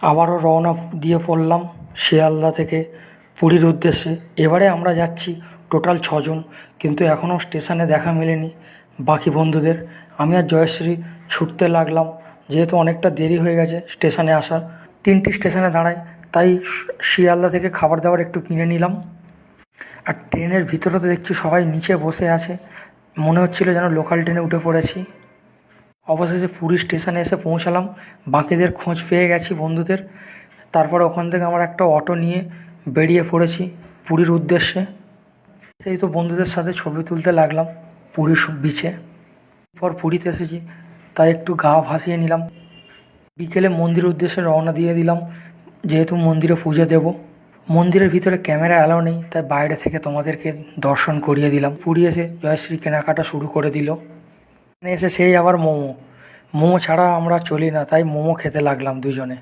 আবারও রওনা দিয়ে পড়লাম শিয়ালদা থেকে পুরীর উদ্দেশ্যে। এবারে আমরা যাচ্ছি টোটাল ছজন, কিন্তু এখনও স্টেশনে দেখা মেলেনি বাকি বন্ধুদের। আমি আর জয়শ্রী ছুটতে লাগলাম, যেহেতু অনেকটা দেরি হয়ে গেছে স্টেশনে আসার। 3টি স্টেশনে দাঁড়াই, তাই শিয়ালদা থেকে খাবার দাবার একটু কিনে নিলাম। আর ট্রেনের ভিতরে তো দেখছি সবাই নিচে বসে আছে, মনে হচ্ছিল যেন লোকাল ট্রেনে উঠে পড়েছি। অবশেষে পুরী স্টেশনে এসে পৌঁছালাম, বাকিদের খোঁজ পেয়ে গেছি বন্ধুদের। তারপরে ওখান থেকে আমার একটা অটো নিয়ে বেরিয়ে পড়েছি পুরীর উদ্দেশ্যে। সেই তো বন্ধুদের সাথে ছবি তুলতে লাগলাম পুরীর বিচে। পর পুরীতে এসেছি, তাই একটু গা ভাসিয়ে নিলাম। বিকেলে মন্দিরের উদ্দেশ্যে রওনা দিয়ে দিলাম, যেহেতু মন্দিরে পুজো দেব। মন্দিরের ভিতরে ক্যামেরা অ্যালাউ নেই, তাই বাইরে থেকে তোমাদেরকে দর্শন করিয়ে দিলাম। পুরী এসে জয়শ্রী কেনাকাটা শুরু করে দিল। এখানে এসে সেই আবার মোমো। মোমো ছাড়া আমরা চলি না, তাই মোমো খেতে লাগলাম দুজনে।